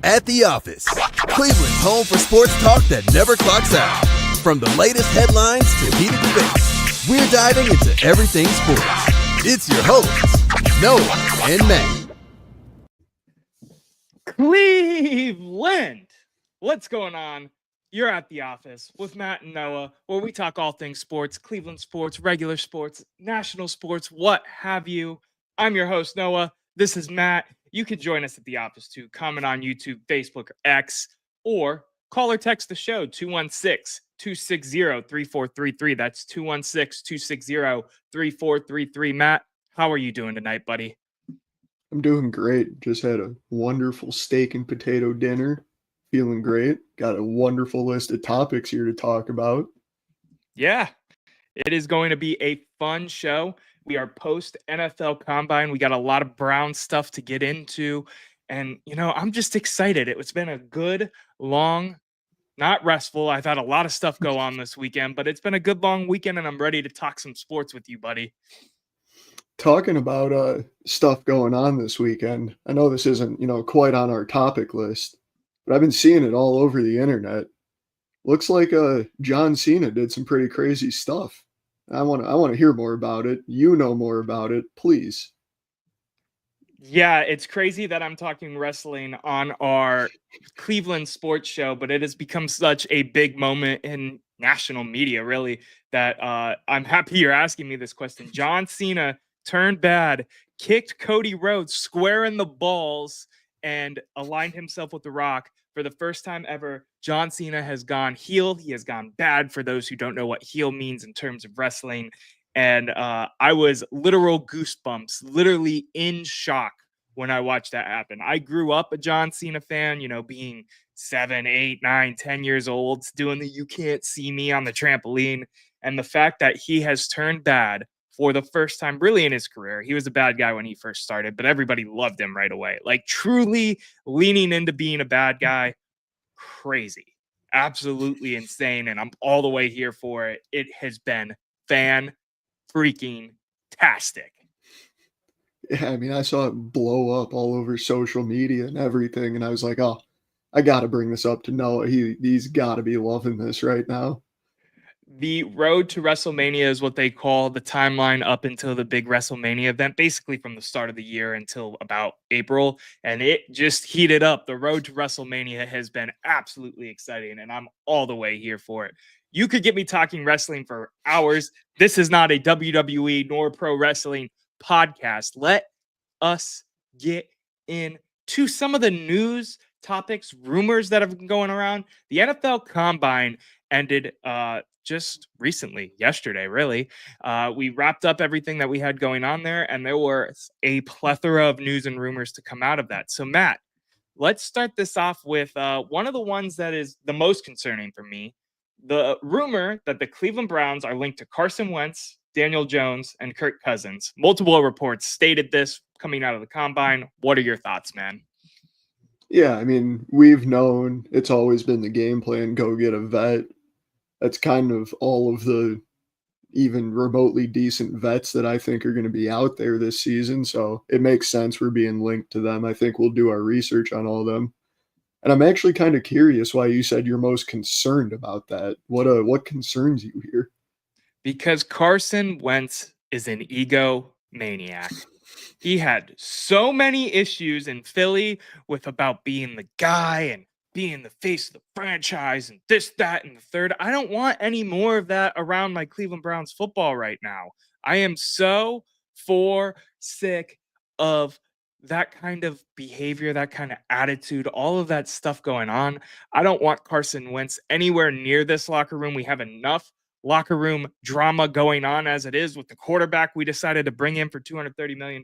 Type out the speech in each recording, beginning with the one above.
At the Office, Cleveland's home for sports talk that never clocks out. From the latest headlines to heated debates, we're diving into everything sports. It's your hosts, Noah and Matt. Cleveland! What's going on? You're at the Office with Matt and Noah, where we talk all things sports, Cleveland sports, regular sports, national sports, what have you. I'm your host, Noah. This is Matt. You can join us at the Office too. Comment on YouTube, Facebook, or X, or call or text the show, 216-260-3433. That's 216-260-3433. Matt, how are you doing tonight, buddy? I'm doing great. Just had a wonderful steak and potato dinner. Feeling great. Got a wonderful list of topics here to talk about. Yeah, it is going to be a fun show. We are post NFL Combine. We got a lot of Brown stuff to get into. And, I'm just excited. It's been a good, long, not restful. I've had a lot of stuff go on this weekend, but it's been a good, long weekend, and I'm ready to talk some sports with you, buddy. Talking about stuff going on this weekend, I know this isn't, quite on our topic list, but I've been seeing it all over the internet. Looks like John Cena did some pretty crazy stuff. I want to hear more about it. You know more about it, please. Yeah, it's crazy that I'm talking wrestling on our Cleveland sports show, but it has become such a big moment in national media, really, that I'm happy you're asking me this question. John Cena turned bad, kicked Cody Rhodes square in the balls, and aligned himself with The Rock. For the first time ever, John Cena has gone heel. He has gone bad, for those who don't know what heel means in terms of wrestling. And I was literal goosebumps, literally in shock when I watched that happen. I grew up a John Cena fan, being 7, 8, 9, 10 years old, doing the "you can't see me" on the trampoline. And the fact that he has turned bad for the first time really in his career. He was a bad guy when he first started, but everybody loved him right away. Like, truly leaning into being a bad guy. Crazy. Absolutely insane. And I'm all the way here for it. It has been fan-freaking-tastic. Yeah, I mean, I saw it blow up all over social media and everything, and I was like, oh, I got to bring this up to Noah. He's got to be loving this right now. The road to WrestleMania is what they call the timeline up until the big WrestleMania event, basically from the start of the year until about April, and it just heated up. The road to WrestleMania has been absolutely exciting, and I'm all the way here for it. You could get me talking wrestling for hours. This is not a WWE nor pro wrestling podcast. Let us get into some of the news topics, rumors that have been going around. The NFL Combine ended just recently, yesterday, really. We wrapped up everything that we had going on there, and there was a plethora of news and rumors to come out of that. So, Matt, let's start this off with one of the ones that is the most concerning for me. The rumor that the Cleveland Browns are linked to Carson Wentz, Daniel Jones, and Kirk Cousins. Multiple reports stated this coming out of the Combine. What are your thoughts, man? Yeah, I mean, we've known it's always been the game plan, go get a vet. That's kind of all of the even remotely decent vets that I think are going to be out there this season. So it makes sense we're being linked to them. I think we'll do our research on all of them. And I'm actually kind of curious why you said you're most concerned about that. What concerns you here? Because Carson Wentz is an egomaniac. He had so many issues in Philly with about being the guy and being the face of the franchise and this, that, and the third. I don't want any more of that around my Cleveland Browns football right now. I am so sick of that kind of behavior, that kind of attitude, all of that stuff going on. I don't want Carson Wentz anywhere near this locker room. We have enough locker room drama going on as it is with the quarterback we decided to bring in for $230 million.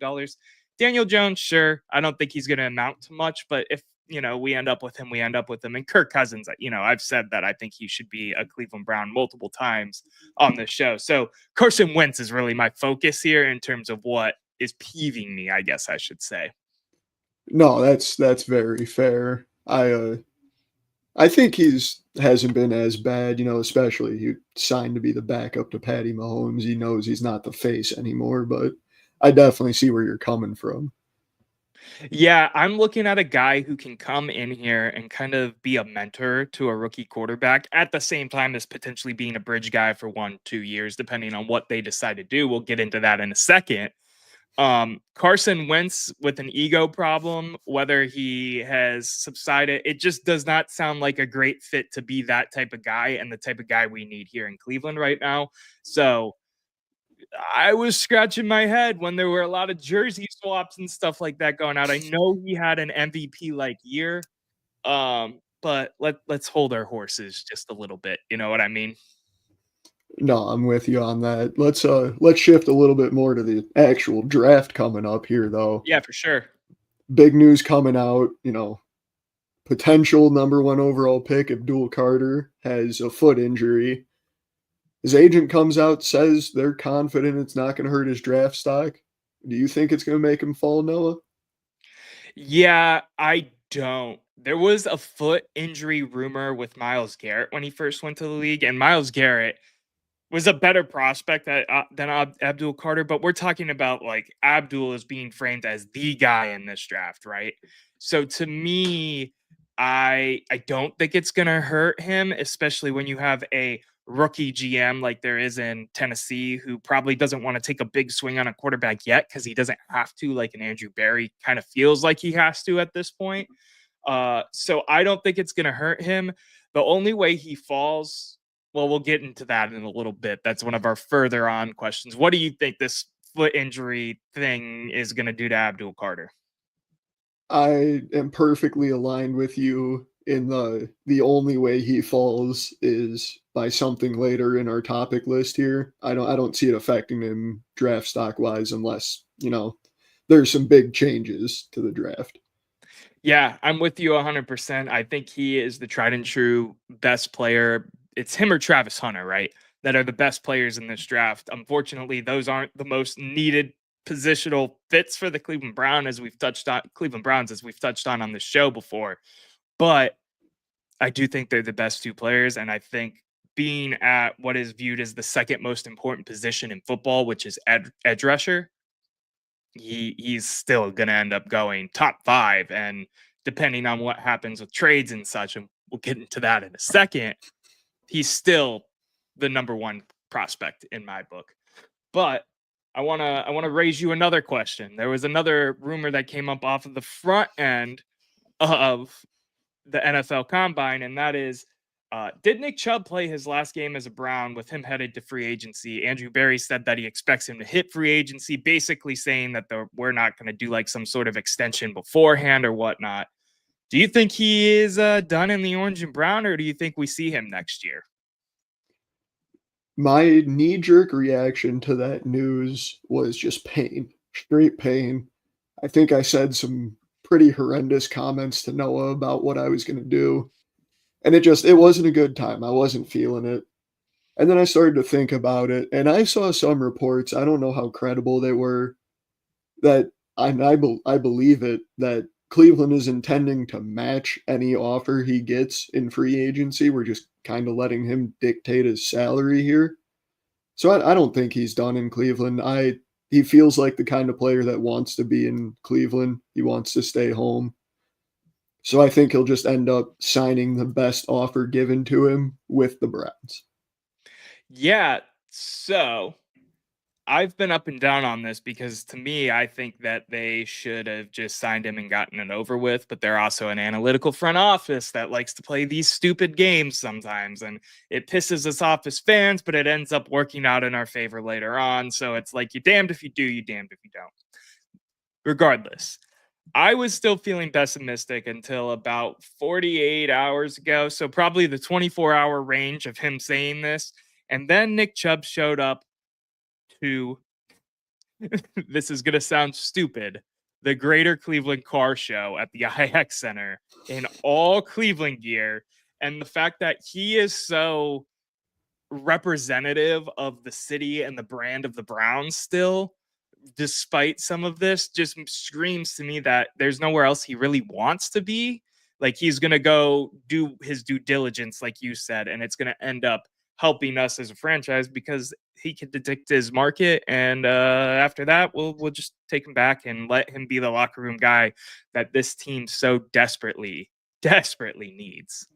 Daniel Jones, sure. I don't think he's going to amount to much, but if we end up with him, we end up with him. And Kirk Cousins, I've said that I think he should be a Cleveland Brown multiple times on this show. So Carson Wentz is really my focus here in terms of what is peeving me, I guess I should say. No, that's very fair. I think hasn't been as bad, especially he signed to be the backup to Patty Mahomes. He knows he's not the face anymore, but I definitely see where you're coming from. Yeah, I'm looking at a guy who can come in here and kind of be a mentor to a rookie quarterback at the same time as potentially being a bridge guy for 1-2 years, depending on what they decide to do. We'll get into that in a second. Carson Wentz with an ego problem, whether he has subsided, it just does not sound like a great fit to be that type of guy and the type of guy we need here in Cleveland right now. So I was scratching my head when there were a lot of jersey swaps and stuff like that going out. I know he had an MVP like year, but let's hold our horses just a little bit. You know what I mean? No, I'm with you on that. Let's shift a little bit more to the actual draft coming up here, though. Yeah, for sure. Big news coming out, potential number one overall pick Abdul Carter has a foot injury. His agent comes out, says they're confident it's not going to hurt his draft stock. Do you think it's going to make him fall, Noah? Yeah, I don't. There was a foot injury rumor with Myles Garrett when he first went to the league, and Myles Garrett was a better prospect than Abdul Carter, but we're talking about like Abdul is being framed as the guy in this draft, right? So to me, I don't think it's gonna hurt him, especially when you have a rookie GM like there is in Tennessee, who probably doesn't want to take a big swing on a quarterback yet because he doesn't have to, like an Andrew Berry kind of feels like he has to at this point. So I don't think it's gonna hurt him. The only way he falls, well, we'll get into that in a little bit. That's one of our further on questions. What do you think this foot injury thing is going to do to Abdul Carter? I am perfectly aligned with you in the only way he falls is by something later in our topic list here. I don't see it affecting him draft stock wise unless, there's some big changes to the draft. Yeah, I'm with you 100%. I think he is the tried and true best player. It's him or Travis Hunter, right? That are the best players in this draft. Unfortunately, those aren't the most needed positional fits for the Cleveland Browns, as we've touched on this show before. But I do think they're the best two players, and I think being at what is viewed as the second most important position in football, which is edge rusher, he's still going to end up going top 5, and depending on what happens with trades and such, and we'll get into that in a second, he's still the number one prospect in my book. But I want to raise you another question. There was another rumor that came up off of the front end of the NFL Combine, and that is, did Nick Chubb play his last game as a Brown with him headed to free agency? Andrew Berry said that he expects him to hit free agency, basically saying that we're not going to do like some sort of extension beforehand or whatnot. Do you think he is done in the orange and brown, or do you think we see him next year? My knee-jerk reaction to that news was just pain, straight pain. I think I said some pretty horrendous comments to Noah about what I was going to do. And it wasn't a good time. I wasn't feeling it. And then I started to think about it, and I saw some reports, I don't know how credible they were, that I believe it, that Cleveland is intending to match any offer he gets in free agency. We're just kind of letting him dictate his salary here. So I don't think he's done in Cleveland. He feels like the kind of player that wants to be in Cleveland. He wants to stay home. So I think he'll just end up signing the best offer given to him with the Browns. Yeah, so I've been up and down on this because to me, I think that they should have just signed him and gotten it over with. But they're also an analytical front office that likes to play these stupid games sometimes. And it pisses us off as fans, but it ends up working out in our favor later on. So it's like, you're damned if you do, you're damned if you don't. Regardless, I was still feeling pessimistic until about 48 hours ago. So probably the 24-hour range of him saying this. And then Nick Chubb showed up to, this is going to sound stupid, the Greater Cleveland Car Show at the IX Center in all Cleveland gear. And the fact that he is so representative of the city and the brand of the Browns still, despite some of this, just screams to me that there's nowhere else he really wants to be. Like, he's going to go do his due diligence, like you said, and it's going to end up helping us as a franchise because he can dictate his market. And after that, we'll just take him back and let him be the locker room guy that this team so desperately needs.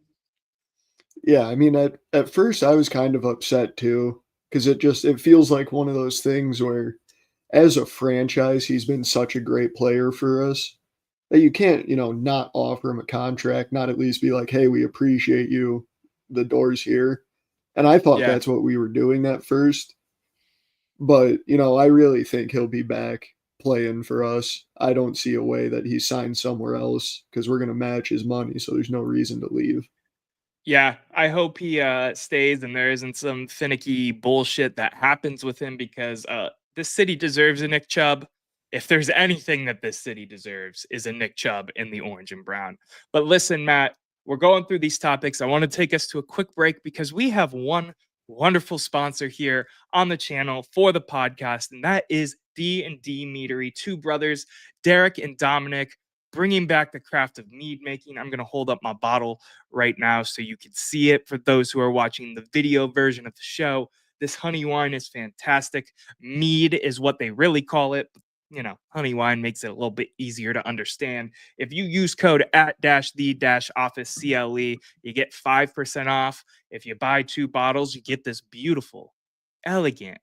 Yeah, I mean, at first I was kind of upset too, because it feels like one of those things where, as a franchise, he's been such a great player for us that you can't, not offer him a contract, not at least be like, hey, we appreciate you. The door's here. And I thought Yeah. that's what we were doing at first. But, I really think he'll be back playing for us. I don't see a way that he signs somewhere else because we're going to match his money. So there's no reason to leave. Yeah, I hope he stays and there isn't some finicky bullshit that happens with him because this city deserves a Nick Chubb. If there's anything that this city deserves is a Nick Chubb in the orange and brown. But listen, Matt, we're going through these topics. I want to take us to a quick break because we have one wonderful sponsor here on the channel for the podcast, and that is D&D Meadery. Two brothers, Derek and Dominic, bringing back the craft of mead making. I'm going to hold up my bottle right now so you can see it for those who are watching the video version of the show. This honey wine is fantastic. Mead is what they really call it. Honey wine makes it a little bit easier to understand. If you use code @the-office CLE, you get 5% off. If you buy 2 bottles, you get this beautiful, elegant,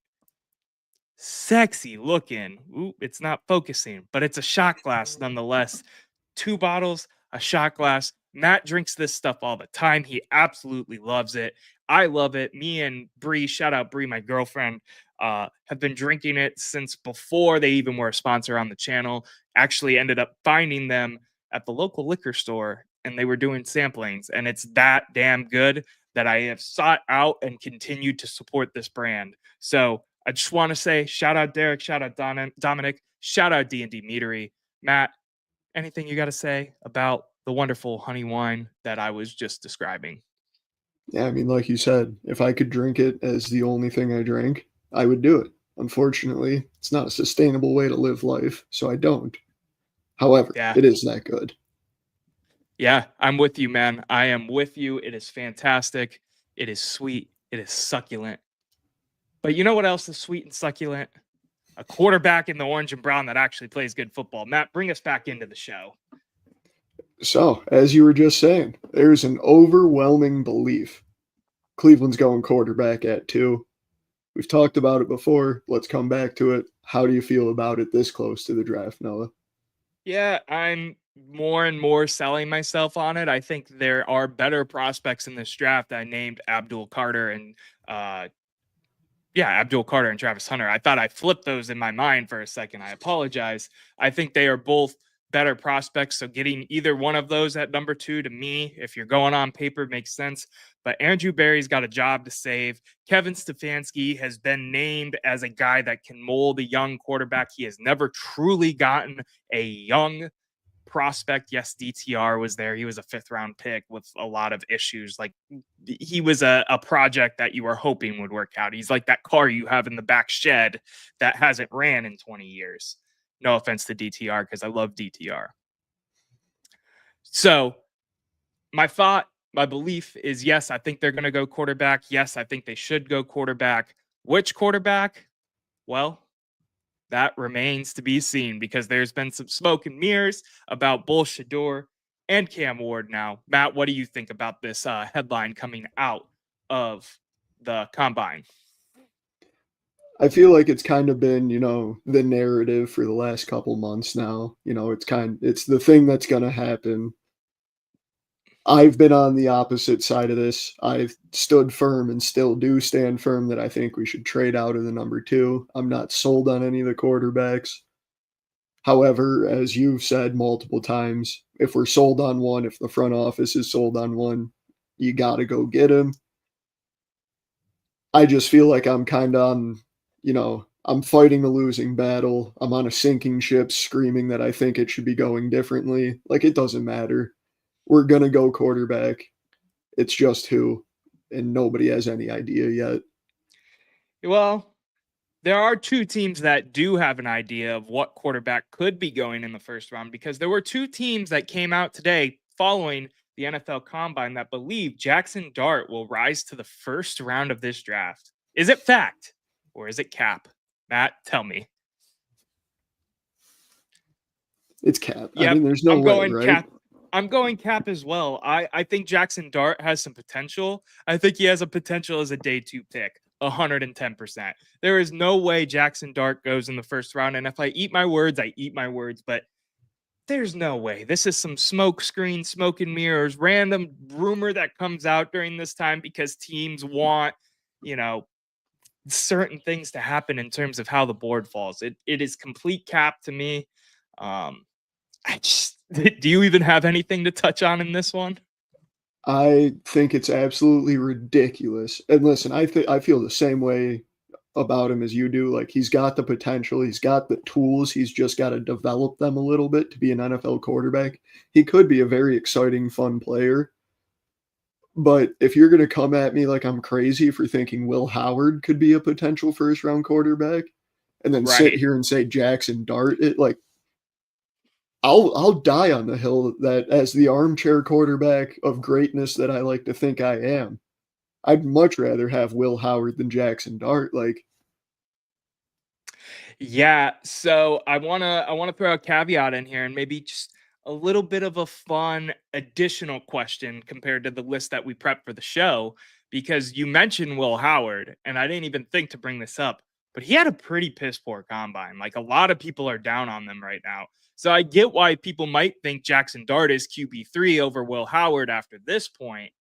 sexy looking. Ooh, it's not focusing, but it's a shot glass nonetheless. 2 bottles, a shot glass. Matt drinks this stuff all the time. He absolutely loves it. I love it. Me and Bree, shout out Bree, my girlfriend, have been drinking it since before they even were a sponsor on the channel. Actually ended up finding them at the local liquor store and they were doing samplings. And it's that damn good that I have sought out and continued to support this brand. So I just want to say shout out Derek, shout out Dominic, shout out D&D Meadery. Matt, anything you got to say about the wonderful honey wine that I was just describing? Yeah, I mean, like you said, if I could drink it as the only thing I drank, I would do it. Unfortunately, it's not a sustainable way to live life, so I don't. However, Yeah. it is that good. Yeah, I'm with you, man. I am with you. It is fantastic. It is sweet. It is succulent. But you know what else is sweet and succulent? A quarterback in the orange and brown that actually plays good football. Matt, bring us back into the show. So, as you were just saying, there's an overwhelming belief Cleveland's going quarterback at 2. We've talked about it before. Let's come back to it. How do you feel about it this close to the draft, Noah? Yeah, I'm more and more selling myself on it. I think there are better prospects in this draft. I named Abdul Carter and Travis Hunter. I thought I flipped those in my mind for a second. I apologize. I think they are both better prospects. So getting either one of those at number 2 to me, if you're going on paper, makes sense. But Andrew Berry's got a job to save. Kevin Stefanski has been named as a guy that can mold a young quarterback. He has never truly gotten a young prospect. Yes, DTR was there. He was a 5th round pick with a lot of issues. Like he was a project that you were hoping would work out. He's like that car you have in the back shed that hasn't ran in 20 years. No offense to DTR because I love DTR. So my belief is, yes, I think they're going to go quarterback. Yes, I think they should go quarterback. Which quarterback? Well, that remains to be seen because there's been some smoke and mirrors about Bull Shador and Cam Ward now. Matt, what do you think about this headline coming out of the combine? I feel like it's kind of been, the narrative for the last couple months now. It's the thing that's going to happen. I've been on the opposite side of this. I've stood firm and still do stand firm that I think we should trade out of the number 2. I'm not sold on any of the quarterbacks. However, as you've said multiple times, if we're sold on one, if the front office is sold on one, you got to go get him. I just feel like I'm kind of on, I'm fighting a losing battle. I'm on a sinking ship screaming that I think it should be going differently. Like, it doesn't matter. We're going to go quarterback. It's just who, and nobody has any idea yet. Well, there are 2 teams that do have an idea of what quarterback could be going in the first round because there were 2 teams that came out today following the NFL Combine that believe Jackson Dart will rise to the first round of this draft. Is it fact or is it cap? Matt, tell me. It's cap. Yep, I mean, there's no I'm way, going right? cap. I'm going cap as well. I think Jackson Dart has some potential. I think he has a potential as a day 2 pick, 110%. There is no way Jackson Dart goes in the first round. And if I eat my words, I eat my words. But there's no way. This is some smoke screen, smoke and mirrors, random rumor that comes out during this time because teams want, certain things to happen in terms of how the board falls. It is complete cap to me. Do you even have anything to touch on in this one? I think it's absolutely ridiculous. And listen, I feel the same way about him as you do. Like, he's got the potential, he's got the tools, he's just got to develop them a little bit to be an NFL quarterback. He could be a very exciting, fun player. But if you're going to come at me like I'm crazy for thinking Will Howard could be a potential first round quarterback and then sit Right. here and say Jackson Dart, I'll die on the hill that as the armchair quarterback of greatness that I like to think I am, I'd much rather have Will Howard than Jackson Dart. Yeah, so I wanna throw a caveat in here and maybe just a little bit of a fun additional question compared to the list that we prepped for the show, because you mentioned Will Howard, and I didn't even think to bring this up, but he had a pretty piss poor combine. Like, a lot of people are down on them right now. So I get why people might think Jackson Dart is QB3 over Will Howard after this point,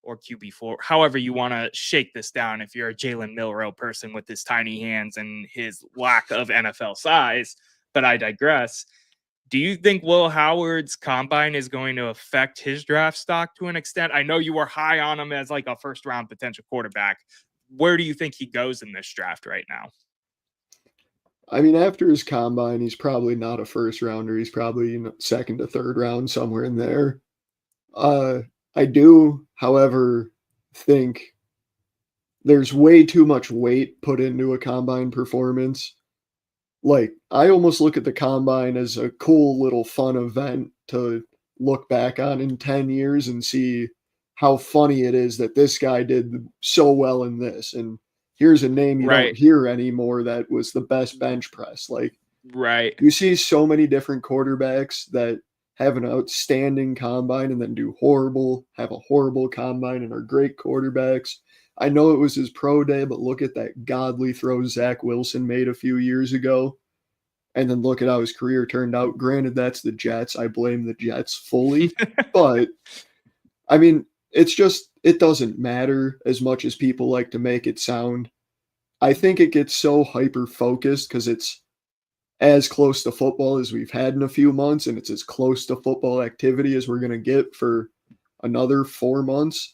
or QB4, however you want to shake this down if you're a Jalen Milroe person with his tiny hands and his lack of NFL size. But I digress. Do you think Will Howard's combine is going to affect his draft stock to an extent? I know you were high on him as like a first round potential quarterback. Where do you think he goes in this draft right now? I mean, after his combine, he's probably not a first rounder. He's probably second to third round, somewhere in there. I do, however, think there's way too much weight put into a combine performance. Like, I almost look at the combine as a cool little fun event to look back on in 10 years and see how funny it is that this guy did so well in this. And here's a name you don't Right. hear anymore that was the best bench press. Like, Right. you see so many different quarterbacks that have an outstanding combine and then do horrible, have a horrible combine and are great quarterbacks. I know it was his pro day, but look at that godly throw Zach Wilson made a few years ago. And then look at how his career turned out. Granted, that's the Jets. I blame the Jets fully. But, I mean, it's just, it doesn't matter as much as people like to make it sound. I think it gets so hyper-focused because it's as close to football as we've had in a few months, and it's as close to football activity as we're going to get for another 4 months.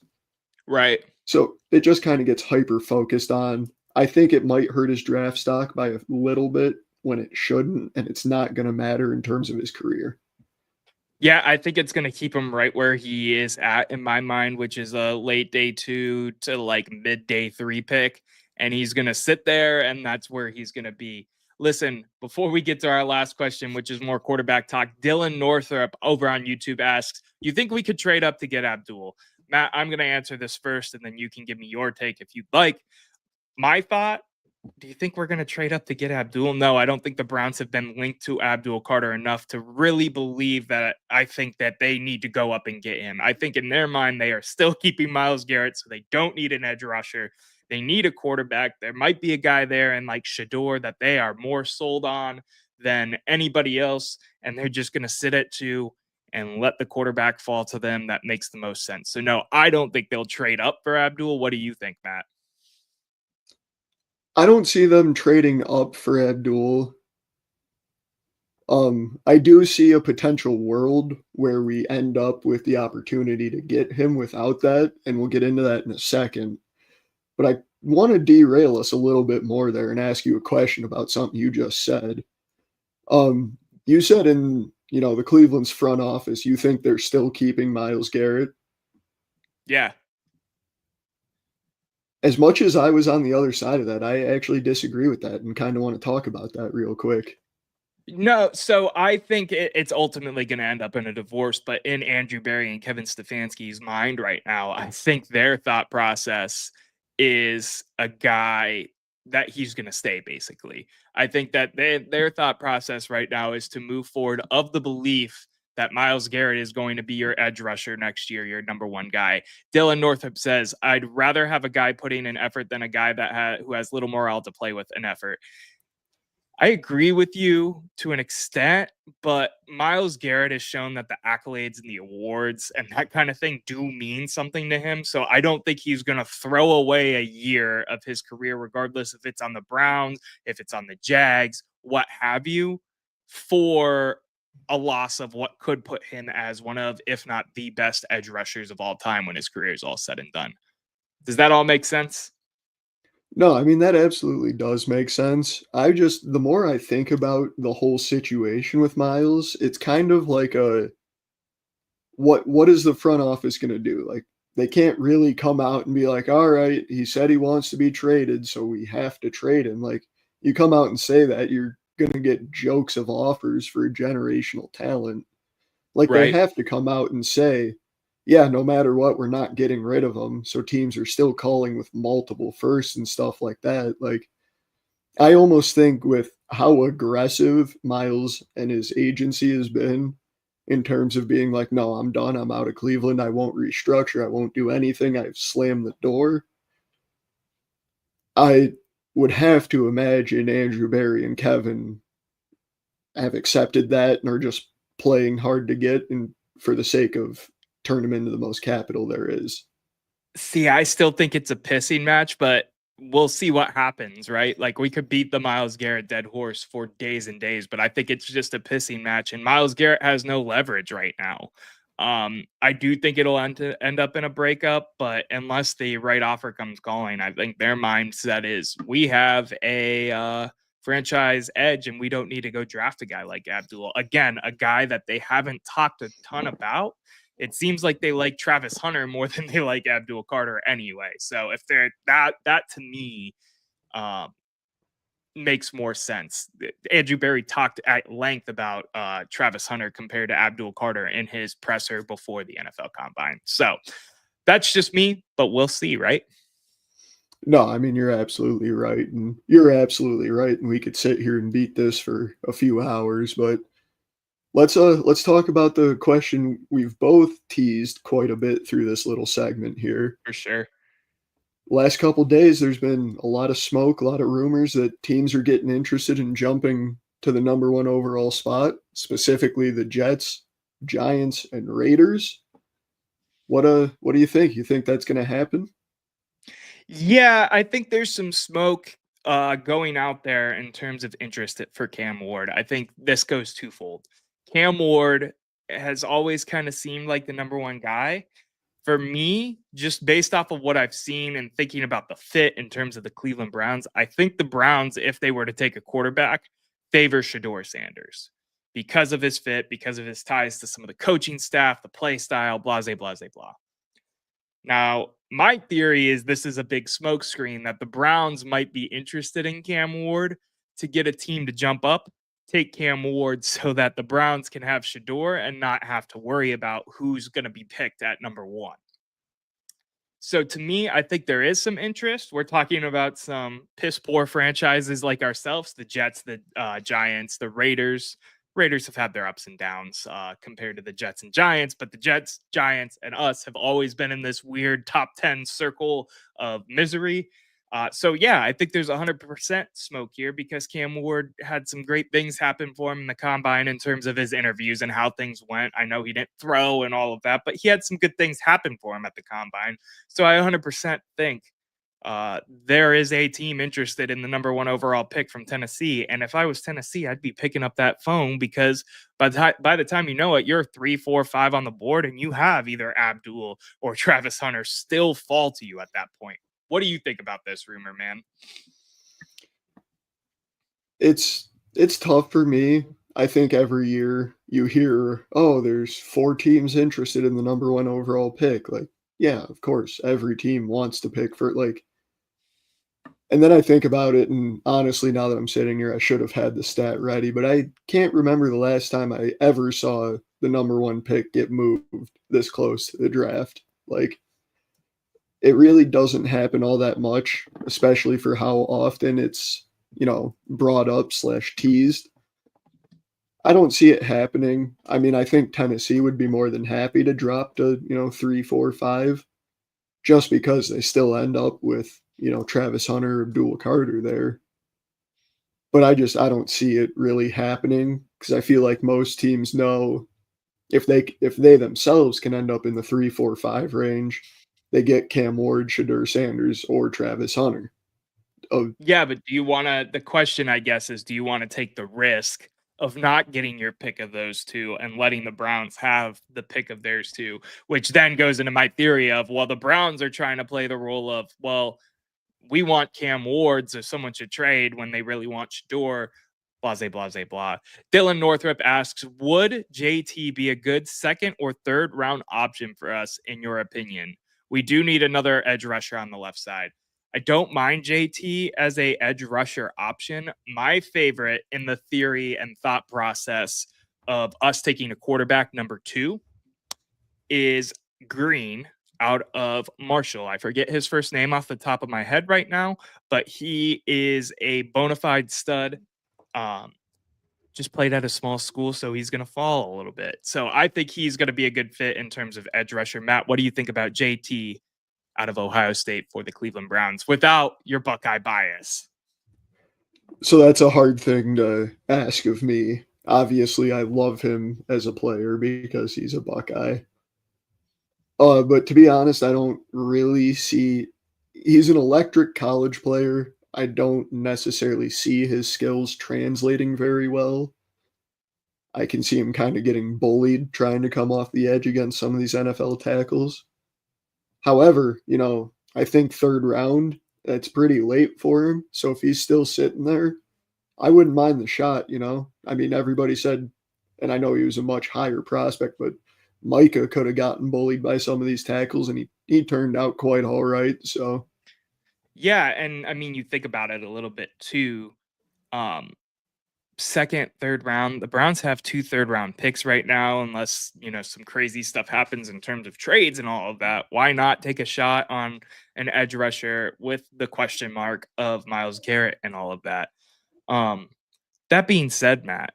Right. So it just kind of gets hyper-focused on. I think it might hurt his draft stock by a little bit when it shouldn't, and it's not going to matter in terms of his career. Yeah, I think it's going to keep him right where he is at in my mind, which is a late day 2 to like mid day 3 pick. And he's going to sit there, and that's where he's going to be. Listen, before we get to our last question, which is more quarterback talk, Dylan Northrup over on YouTube asks, you think we could trade up to get Abdul? Matt, I'm going to answer this first, and then you can give me your take if you'd like. My thought, do you think we're going to trade up to get Abdul? No, I don't think the Browns have been linked to Abdul Carter enough to really believe that. I think that they need to go up and get him. I think in their mind, they are still keeping Myles Garrett, so they don't need an edge rusher. They need a quarterback. There might be a guy there in like Shador that they are more sold on than anybody else, and they're just going to sit at 2 and let the quarterback fall to them. That makes the most sense. So no, I don't think they'll trade up for Abdul. What do you think, Matt? I don't see them trading up for Abdul. I do see a potential world where we end up with the opportunity to get him without that, and we'll get into that in a second. But I want to derail us a little bit more there and ask you a question about something you just said. You said in, the Cleveland's front office, you think they're still keeping Myles Garrett. Yeah. As much as I was on the other side of that, I actually disagree with that and kind of want to talk about that real quick. No, so I think it's ultimately going to end up in a divorce, but in Andrew Berry and Kevin Stefanski's mind right now, I think their thought process is a guy that he's going to stay, basically. I think that their thought process right now is to move forward of the belief that Myles Garrett is going to be your edge rusher next year, your number one guy. Dylan Northrup says, I'd rather have a guy putting in effort than a guy who has little morale to play with an effort. I agree with you to an extent, but Myles Garrett has shown that the accolades and the awards and that kind of thing do mean something to him. So I don't think he's going to throw away a year of his career, regardless if it's on the Browns, if it's on the Jags, what have you, for a loss of what could put him as one of, if not the best edge rushers of all time when his career is all said and done. Does that all make sense? No, I mean, that absolutely does make sense. The more I think about the whole situation with Miles, it's kind of like what is the front office going to do? Like, they can't really come out and be like, all right, he said he wants to be traded, so we have to trade him. Like, you come out and say that, you're going to get jokes of offers for generational talent. Like, they Right. have to come out and say, yeah, no matter what, we're not getting rid of him. So teams are still calling with multiple firsts and stuff like that. Like, I almost think with how aggressive Miles and his agency has been in terms of being like, no, I'm done. I'm out of Cleveland. I won't restructure. I won't do anything. I've slammed the door. I would have to imagine Andrew Berry and Kevin have accepted that and are just playing hard to get and for the sake of turn him into the most capital there is. See, I still think it's a pissing match, but we'll see what happens, right? Like we could beat the Myles Garrett dead horse for days and days, but I think it's just a pissing match, and Myles Garrett has no leverage right now. I do think it'll end up in a breakup, but unless the right offer comes calling, I think their mindset is we have a franchise edge, and we don't need to go draft a guy like Abdul. Again, a guy that they haven't talked a ton about. It seems like they like Travis Hunter more than they like Abdul Carter anyway. So if they're that to me um, makes more sense. Andrew Berry talked at length about Travis Hunter compared to Abdul Carter in his presser before the NFL Combine. So that's just me, but we'll see, right? No, I mean, you're absolutely right. And you're absolutely right. And we could sit here and beat this for a few hours, but let's talk about the question we've both teased quite a bit through this little segment here. For sure. Last couple days, there's been a lot of smoke, a lot of rumors that teams are getting interested in jumping to the number one overall spot, specifically the Jets, Giants, and Raiders. What do you think? You think that's going to happen? Yeah, I think there's some smoke going out there in terms of interest for Cam Ward. I think this goes twofold. Cam Ward has always kind of seemed like the number one guy. For me, just based off of what I've seen and thinking about the fit in terms of the Cleveland Browns, I think the Browns, if they were to take a quarterback, favor Shador Sanders because of his fit, because of his ties to some of the coaching staff, the play style, blah, blah, blah, blah. Now, my theory is this is a big smokescreen that the Browns might be interested in Cam Ward to get a team to jump up, take Cam Ward so that the Browns can have Shador and not have to worry about who's going to be picked at number one. So to me, I think there is some interest. We're talking about some piss poor franchises like ourselves, the Jets, the Giants, the Raiders. Raiders have had their ups and downs compared to the Jets and Giants, but the Jets, Giants, and us have always been in this weird top 10 circle of misery. So yeah, I think there's 100% smoke here because Cam Ward had some great things happen for him in the combine in terms of his interviews and how things went. I know he didn't throw and all of that, but he had some good things happen for him at the combine. So I 100% think there is a team interested in the number one overall pick from Tennessee. And if I was Tennessee, I'd be picking up that phone because by the time you know it, you're 3, 4, 5 on the board, and you have either Abdul or Travis Hunter still fall to you at that point. What do you think about this rumor, man? It's tough for me. I think every year you hear, oh, there's 4 teams interested in the number one overall pick. Like, yeah, of course, every team wants to pick for like And then I think about it, and honestly, now that I'm sitting here, I should have had the stat ready, but I can't remember the last time I ever saw the number one pick get moved this close to the draft. Like, it really doesn't happen all that much, especially for how often it's, brought up / teased. I don't see it happening. I mean, I think Tennessee would be more than happy to drop to, 3, 4, 5, just because they still end up with, Travis Hunter, Abdul Carter there. But I don't see it really happening because I feel like most teams know if they themselves can end up in the 3, 4, 5 range, they get Cam Ward, Shadur Sanders, or Travis Hunter. Yeah, but the question, I guess, is do you want to take the risk of not getting your pick of those two and letting the Browns have the pick of theirs too, which then goes into my theory of, well, the Browns are trying to play the role of, well, we want Cam Ward, so someone should trade when they really want Shador, blase, blase, blah. Dylan Northrup asks, would JT be a good second or third round option for us, in your opinion? We do need another edge rusher on the left side. I don't mind JT as a edge rusher option. My favorite in the theory and thought process of us taking a quarterback number 2 is Green out of Marshall. I forget his first name off the top of my head right now, but he is a bona fide stud. Just played at a small school, so he's going to fall a little bit. So I think he's going to be a good fit in terms of edge rusher. Matt, what do you think about JT out of Ohio State for the Cleveland Browns without your Buckeye bias? So that's a hard thing to ask of me. Obviously, I love him as a player because he's a Buckeye. But to be honest, I don't really see he's an electric college player. I don't necessarily see his skills translating very well. I can see him kind of getting bullied trying to come off the edge against some of these NFL tackles. However, I think third round, that's pretty late for him. So if he's still sitting there, I wouldn't mind the shot, I mean, everybody said, and I know he was a much higher prospect, but Micah could have gotten bullied by some of these tackles, and he turned out quite all right. So, yeah, and I mean, you think about it a little bit too. Second, third round, the Browns have 2 third-round picks right now, unless some crazy stuff happens in terms of trades and all of that. Why not take a shot on an edge rusher with the question mark of Myles Garrett and all of that? That being said, Matt,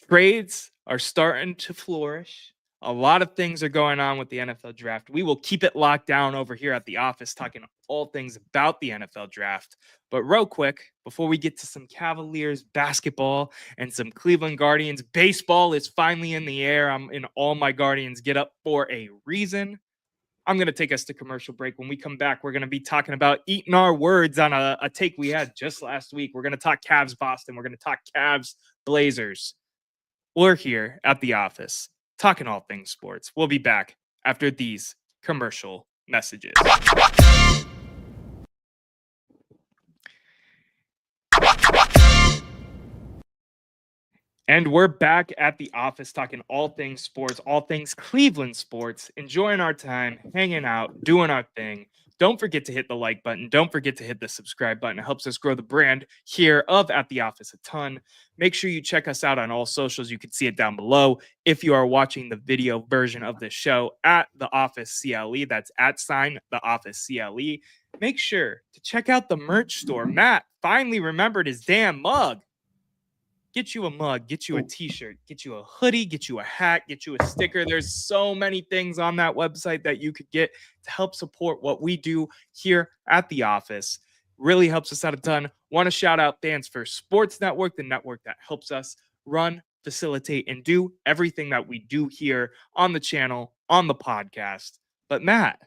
trades are starting to flourish. A lot of things are going on with the NFL draft. We will keep it locked down over here at the office, talking all things about the NFL draft. But real quick, before we get to some Cavaliers basketball and some Cleveland Guardians baseball is finally in the air. I'm in all my Guardians get up for a reason. I'm going to take us to commercial break. When we come back, we're going to be talking about eating our words on a take we had just last week. We're going to talk Cavs Boston. We're going to talk Cavs Blazers. We're here at the office talking all things sports. We'll be back after these commercial messages. And we're back at the office talking all things sports, all things Cleveland sports, enjoying our time, hanging out, doing our thing. Don't forget to hit the like button. Don't forget to hit the subscribe button. It helps us grow the brand here of At the Office a ton. Make sure you check us out on all socials. You can see it down below. If you are watching the video version of this show at The Office CLE, that's @ The Office CLE. Make sure to check out the merch store. Matt finally remembered his damn mug. Get you a mug, get you a t-shirt, get you a hoodie, get you a hat, get you a sticker. There's so many things on that website that you could get to help support what we do here at the office. Really helps us out a ton. Want to shout out Fans for Sports Network, the network that helps us run, facilitate, and do everything that we do here on the channel, on the podcast. But Matt,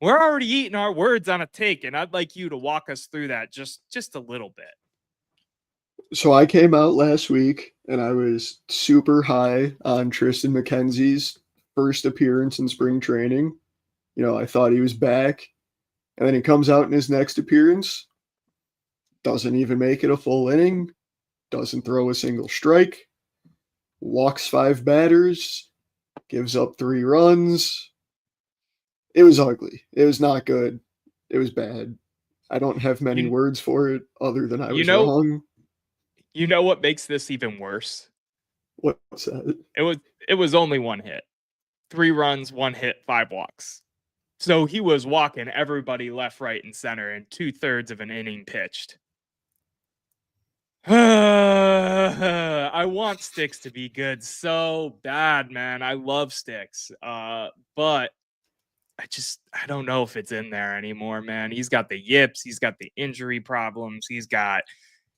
we're already eating our words on a take, and I'd like you to walk us through that just a little bit. So I came out last week and I was super high on Tristan McKenzie's first appearance in spring training. I thought he was back. And then he comes out in his next appearance, doesn't even make it a full inning, doesn't throw a single strike, walks 5 batters, gives up 3 runs. It was ugly. It was not good. It was bad. I don't have many You, words for it other than I you was know, wrong. you know what makes this even worse? What's that? It was only one hit. 3 runs, 1 hit, 5 walks. So he was walking everybody left, right, and center in 2/3 of an inning pitched. I want Sticks to be good so bad, man. I love Sticks. But I don't know if it's in there anymore, man. He's got the yips, he's got the injury problems, he's got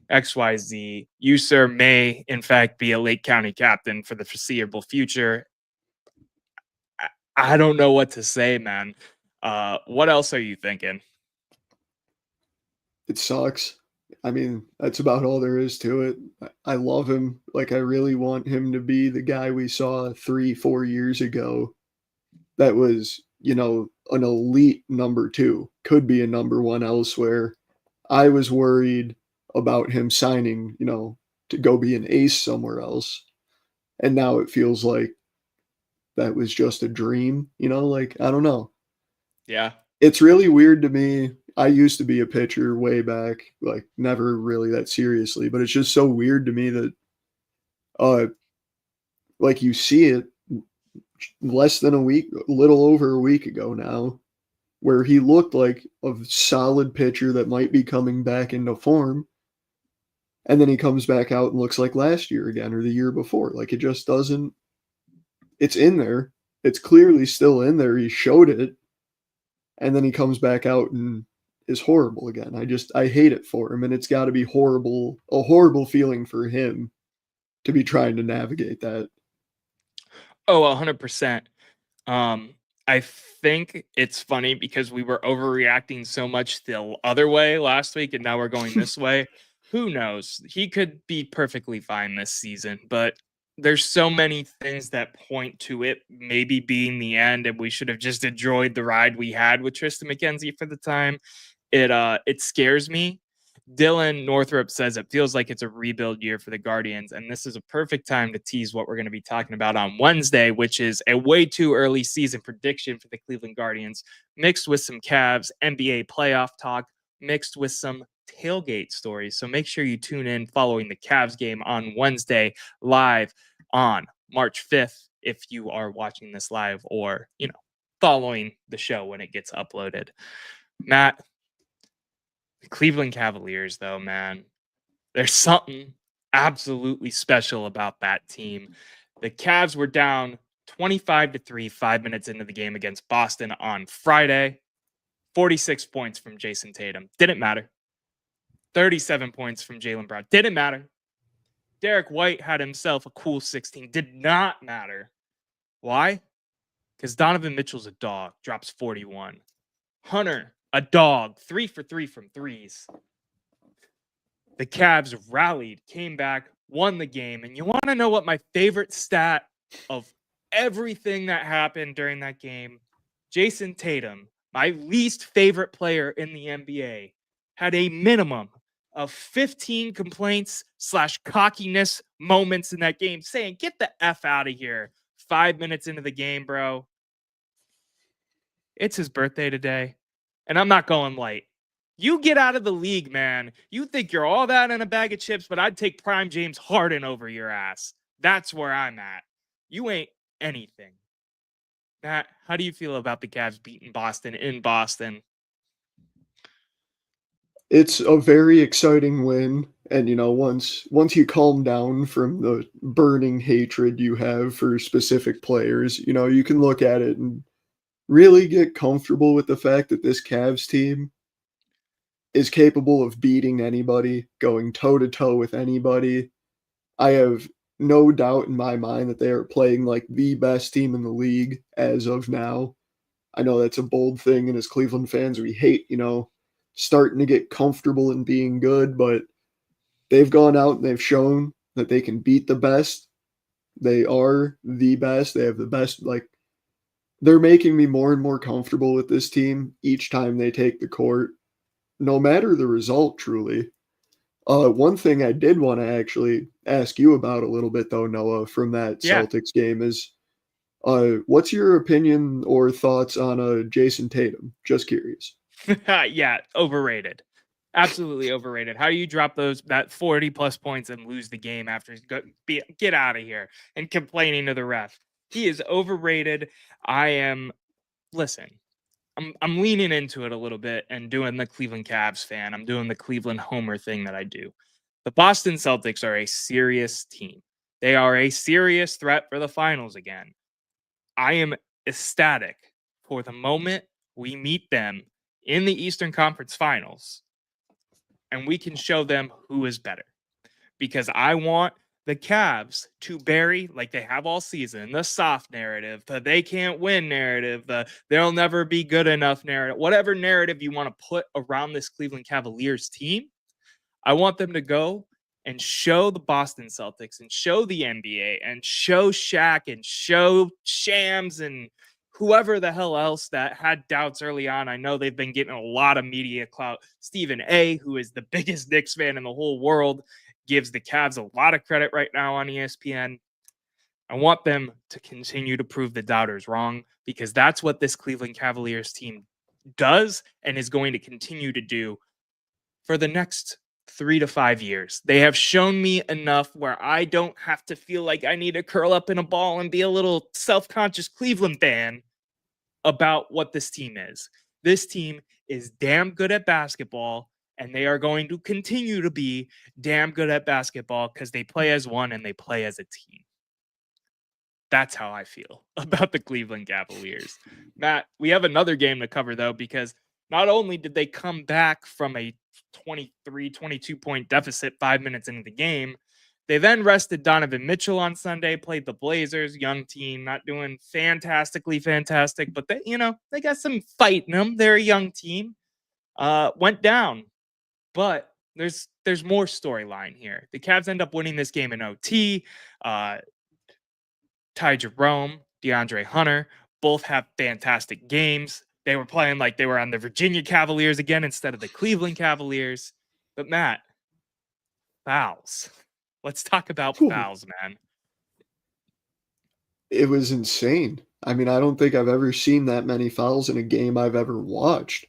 XYZ. You, sir, may in fact be a Lake County captain for the foreseeable future. I don't know what to say, man. What else are you thinking? It sucks. I mean, that's about all there is to it. I love him. Like, I really want him to be the guy we saw 3, 4 years ago that was, an elite number 2, could be a number 1 elsewhere. I was worried about him signing, to go be an ace somewhere else. And now it feels like that was just a dream, like, I don't know. Yeah. It's really weird to me. I used to be a pitcher way back, like never really that seriously, but it's just so weird to me that uh like you see it less than a week, a little over a week ago now, where he looked like a solid pitcher that might be coming back into form, and then he comes back out and looks like last year again or the year before. Like it just doesn't, it's in there. It's clearly still in there. He showed it, and then he comes back out and is horrible again. I hate it for him, and it's got to be horrible, a horrible feeling for him to be trying to navigate that. Oh, 100%. I think it's funny because we were overreacting so much the other way last week, and now we're going this way. Who knows? He could be perfectly fine this season, but there's so many things that point to it maybe being the end, and we should have just enjoyed the ride we had with Tristan McKenzie for the time. It scares me. Dylan Northrup says it feels like it's a rebuild year for the Guardians, and this is a perfect time to tease what we're going to be talking about on Wednesday, which is a way too early season prediction for the Cleveland Guardians, mixed with some Cavs NBA playoff talk, mixed with some tailgate stories. So make sure you tune in following the Cavs game on Wednesday live on March 5th if you are watching this live or, following the show when it gets uploaded. Matt, the Cleveland Cavaliers, though, man, there's something absolutely special about that team. The Cavs were down 25-3, 5 minutes into the game against Boston on Friday. 46 points from Jason Tatum. Didn't matter. 37 points from Jaylen Brown. Didn't matter. Derek White had himself a cool 16. Did not matter. Why? Because Donovan Mitchell's a dog. Drops 41. Hunter, a dog, 3 for 3 from threes. The Cavs rallied, came back, won the game. And you want to know what my favorite stat of everything that happened during that game? Jason Tatum, my least favorite player in the NBA, had a minimum of 15 complaints / cockiness moments in that game, saying, get the F out of here. 5 minutes into the game, bro. It's his birthday today. And I'm not going light. You get out of the league, man. You think you're all that in a bag of chips, but I'd take prime James Harden over your ass. That's where I'm at. You ain't anything. Matt, how do you feel about the Cavs beating Boston in Boston? It's a very exciting win, and once you calm down from the burning hatred you have for specific players, you can look at it and really get comfortable with the fact that this Cavs team is capable of beating anybody, going toe-to-toe with anybody. I have no doubt in my mind that they are playing like the best team in the league as of now. I know that's a bold thing, and as Cleveland fans, we hate, starting to get comfortable in being good, but they've gone out and they've shown that they can beat the best. They are the best. They have the best, they're making me more and more comfortable with this team each time they take the court, no matter the result, truly. One thing I did want to actually ask you about a little bit, though, Noah, from that Celtics game is, what's your opinion or thoughts on Jason Tatum? Just curious. Yeah, overrated. Absolutely overrated. How do you drop that 40 plus points and lose the game after get out of here and complaining to the ref? He is overrated. Listen, I'm leaning into it a little bit and doing the Cleveland Cavs fan. I'm doing the Cleveland homer thing that I do. The Boston Celtics are a serious team. They are a serious threat for the finals again. I am ecstatic for the moment we meet them in the Eastern Conference Finals and we can show them who is better. Because I want the Cavs to bury, like they have all season, the soft narrative, the they can't win narrative, the they'll never be good enough narrative, whatever narrative you want to put around this Cleveland Cavaliers team. I want them to go and show the Boston Celtics and show the NBA and show Shaq and show Shams and whoever the hell else that had doubts early on. I know they've been getting a lot of media clout. Stephen A., who is the biggest Knicks fan in the whole world, gives the Cavs a lot of credit right now on ESPN. I want them to continue to prove the doubters wrong because that's what this Cleveland Cavaliers team does and is going to continue to do for the next 3 to 5 years. They have shown me enough where I don't have to feel like I need to curl up in a ball and be a little self-conscious Cleveland fan about what this team is. This team is damn good at basketball, and they are going to continue to be damn good at basketball because they play as one and they play as a team. That's how I feel about the Cleveland Cavaliers. Matt, we have another game to cover, though, because not only did they come back from a 22 point deficit 5 minutes into the game, they then rested Donovan Mitchell on Sunday, played the Blazers, young team, not doing fantastic, but they got some fight in them. They're a young team. Went down, but there's more storyline here. The Cavs end up winning this game in OT. Ty Jerome, DeAndre Hunter, both have fantastic games. They were playing like they were on the Virginia Cavaliers again instead of the Cleveland Cavaliers. But Matt, fouls. Let's talk about fouls, man. It was insane. I mean, I don't think I've ever seen that many fouls in a game I've ever watched.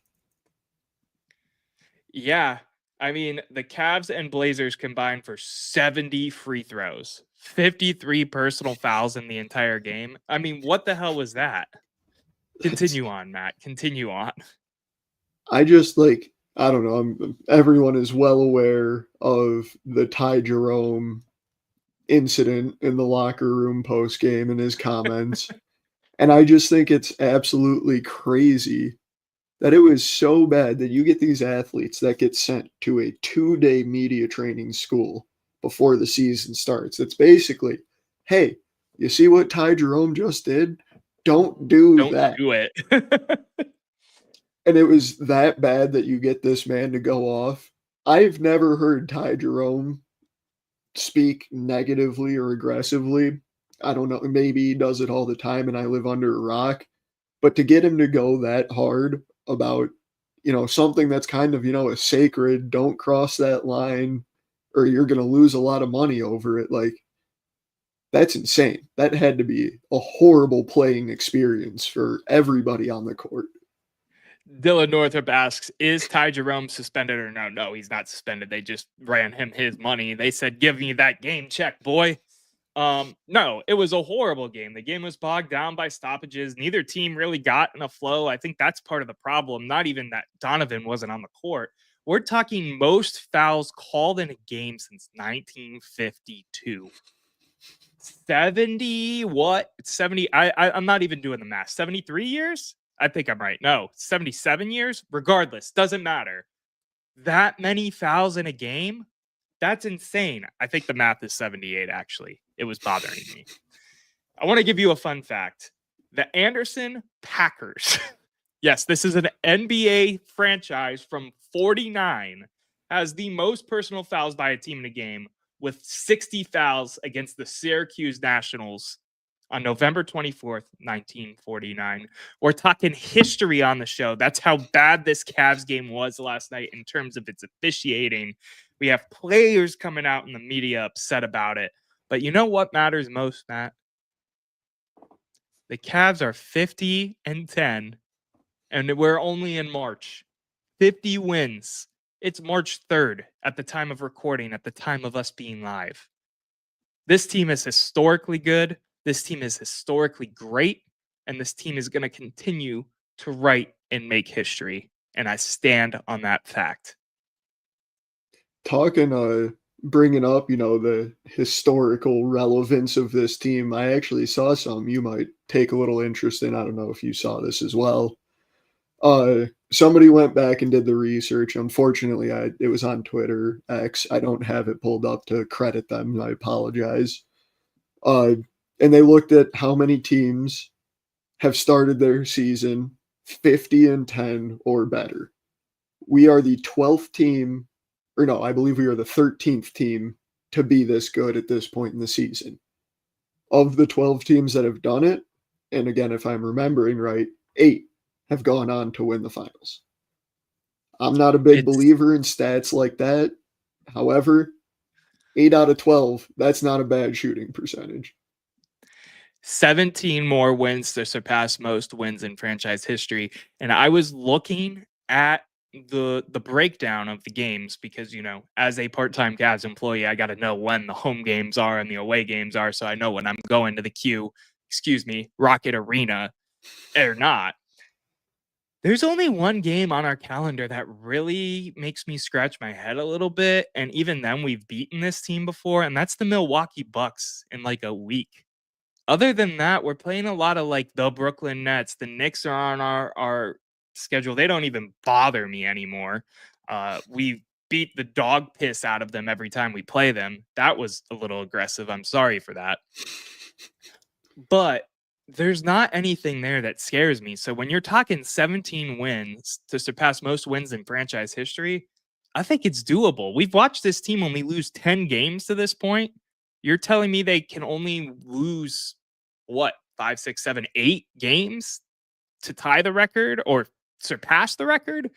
Yeah. I mean, the Cavs and Blazers combined for 70 free throws, 53 personal fouls in the entire game. I mean, what the hell was that? Continue on, Matt. Continue on. I just I don't know. Everyone is well aware of the Ty Jerome incident in the locker room post game and his comments. And I just think it's absolutely crazy that it was so bad that you get these athletes that get sent to a 2-day media training school before the season starts. It's basically, hey, you see what Ty Jerome just did? Don't do that. Do it. And it was that bad that you get this man to go off. I've never heard Ty Jerome speak negatively or aggressively. I don't know. Maybe he does it all the time and I live under a rock. But to get him to go that hard about, something that's kind of, a sacred, don't cross that line or you're going to lose a lot of money over it. That's insane. That had to be a horrible playing experience for everybody on the court. Dylan Northrup asks, is Ty Jerome suspended or no? No, he's not suspended. They just ran him his money. They said, give me that game check, boy. No, it was a horrible game. The game was bogged down by stoppages. Neither team really got in a flow. I think that's part of the problem. Not even that Donovan wasn't on the court. We're talking most fouls called in a game since 1952. 70 what? 70. I'm not even doing the math. 73 years? I think I'm right. No, 77 years? Regardless, doesn't matter. That many fouls in a game? That's insane. I think the math is 78, actually. It was bothering me. I want to give you a fun fact. The Anderson Packers, yes, this is an NBA franchise from 49, has the most personal fouls by a team in a game with 60 fouls against the Syracuse Nationals on November 24th, 1949. We're talking history on the show. That's how bad this Cavs game was last night in terms of its officiating. We have players coming out in the media upset about it. But you know what matters most, Matt? The Cavs are 50-10, and we're only in March. 50 wins It's March 3rd at the time of recording, at the time of us being live. This team is historically good. This team is historically great. And this team is going to continue to write and make history. And I stand on that fact. Bringing up, the historical relevance of this team, I actually saw some you might take a little interest in. I don't know if you saw this as well. Somebody went back and did the research. Unfortunately, it was on Twitter, X. I don't have it pulled up to credit them. I apologize. And they looked at how many teams have started their season 50-10 or better. We are the 12th team, or no, I believe we are the 13th team to be this good at this point in the season. Of the 12 teams that have done it, and again, if I'm remembering right, 8 have gone on to win the finals. I'm not a big believer in stats like that. However, 8 out of 12, that's not a bad shooting percentage. 17 more wins to surpass most wins in franchise history. And I was looking at the breakdown of the games because, as a part-time Cavs employee, I got to know when the home games are and the away games are. So I know when I'm going to the Rocket Arena or not. There's only one game on our calendar that really makes me scratch my head a little bit. And even then, we've beaten this team before, and that's the Milwaukee Bucks in like a week. Other than that, we're playing a lot of like the Brooklyn Nets. The Knicks are on our schedule. They don't even bother me anymore. We beat the dog piss out of them every time we play them. That was a little aggressive. I'm sorry for that. But there's not anything there that scares me. So when you're talking 17 wins to surpass most wins in franchise history, I think it's doable. We've watched this team only lose 10 games to this point. You're telling me they can only lose, 5, 6, 7, 8 games to tie the record or surpass the record?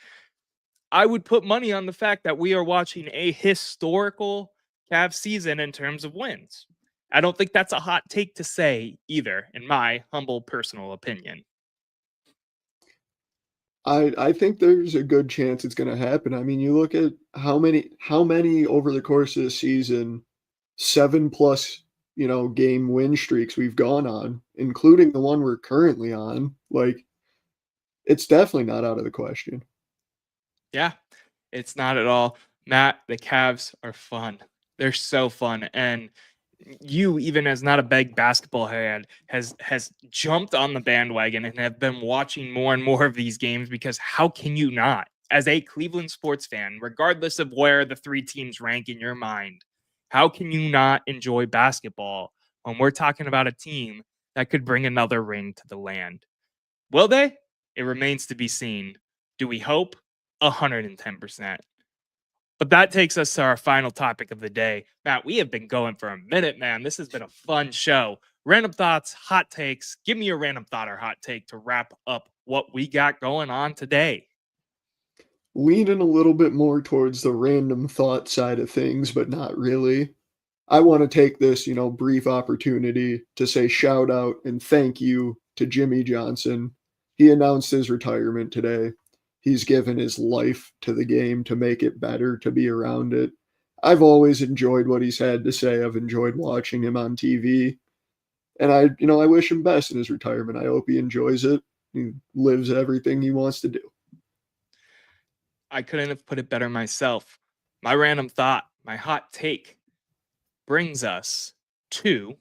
I would put money on the fact that we are watching a historical Cavs season in terms of wins. I don't think that's a hot take to say either, in my humble personal opinion. I think there's a good chance it's going to happen. I mean, you look at how many over the course of the season, 7+ game win streaks we've gone on, including the one we're currently on. Like, it's definitely not out of the question. Yeah, it's not at all. Matt, the Cavs are fun. They're so fun. And you, even as not a big basketball head, has jumped on the bandwagon and have been watching more and more of these games because how can you not? As a Cleveland sports fan, regardless of where the 3 teams rank in your mind, how can you not enjoy basketball when we're talking about a team that could bring another ring to the land? Will they? It remains to be seen. Do we hope? 110%. But that takes us to our final topic of the day. Matt, we have been going for a minute, man. This has been a fun show. Random thoughts, hot takes. Give me your random thought or hot take to wrap up what we got going on today. Leaning a little bit more towards the random thought side of things, but not really. I want to take this, brief opportunity to say shout out and thank you to Jimmy Johnson. He announced his retirement today. He's given his life to the game to make it better, to be around it. I've always enjoyed what he's had to say. I've enjoyed watching him on TV. And I wish him best in his retirement. I hope he enjoys it. He lives everything he wants to do. I couldn't have put it better myself. My random thought, my hot take, brings us to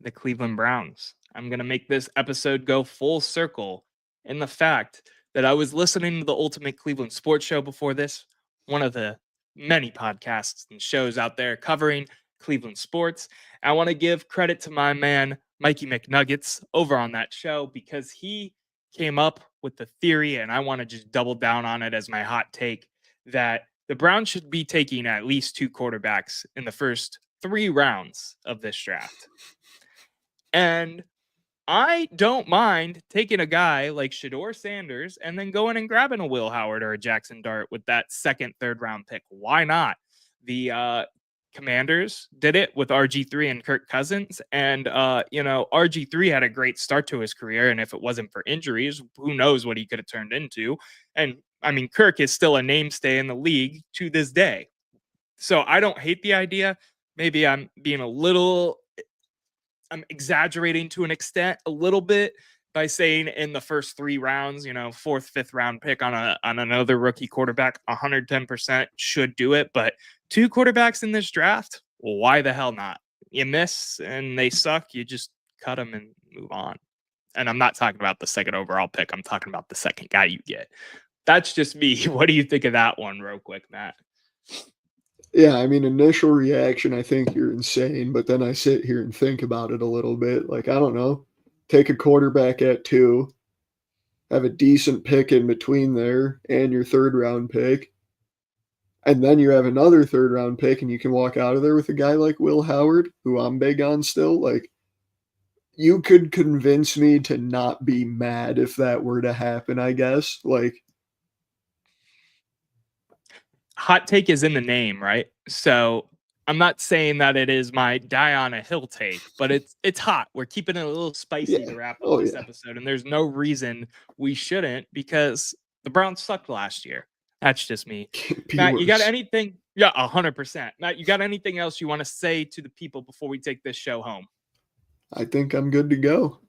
the Cleveland Browns. I'm going to make this episode go full circle in the fact that I was listening to the Ultimate Cleveland Sports Show before this, one of the many podcasts and shows out there covering Cleveland sports. I want to give credit to my man, Mikey McNuggets, over on that show because he came up with the theory, and I want to just double down on it as my hot take, that the Browns should be taking at least 2 quarterbacks in the first 3 rounds of this draft. And I don't mind taking a guy like Shedeur Sanders and then going and grabbing a Will Howard or a Jackson Dart with that 2nd, 3rd round pick. Why not? The Commanders did it with RG3 and Kirk Cousins. And, RG3 had a great start to his career. And if it wasn't for injuries, who knows what he could have turned into. And I mean, Kirk is still a namestay in the league to this day. So I don't hate the idea. Maybe I'm exaggerating to an extent a little bit by saying in the first 3 rounds, 4th, 5th round pick on another rookie quarterback, 110% should do it. But 2 quarterbacks in this draft, well, why the hell not? You miss and they suck, you just cut them and move on. And I'm not talking about the 2nd overall pick. I'm talking about the 2nd guy you get. That's just me. What do you think of that one real quick, Matt? Yeah, I mean, initial reaction, I think you're insane, but then I sit here and think about it a little bit. Like, I don't know, take a quarterback at 2, have a decent pick in between there and your 3rd round pick, and then you have another 3rd round pick and you can walk out of there with a guy like Will Howard, who I'm big on still. Like, you could convince me to not be mad if that were to happen, I guess. Like, hot take is in the name, right? So I'm not saying that it is my die on a hill take, but it's hot. We're keeping it a little spicy to wrap up this episode, and there's no reason we shouldn't, because the Browns sucked last year. That's just me. Matt, you got anything? Yeah, 100%. Matt, you got anything else you want to say to the people before we take this show home? I think I'm good to go.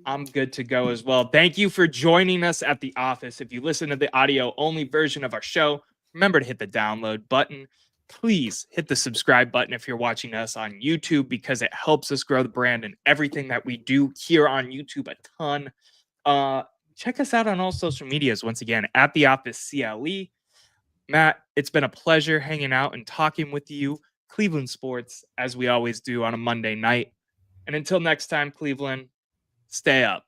I'm good to go as well. Thank you for joining us at the office. If you listen to the audio only version of our show, remember to hit the download button. Please hit the subscribe button if you're watching us on YouTube, because it helps us grow the brand and everything that we do here on YouTube a ton. Check us out on all social medias, once again, at the office CLE. Matt, it's been a pleasure hanging out and talking with you. Cleveland sports, as we always do on a Monday night. And until next time, Cleveland, stay up.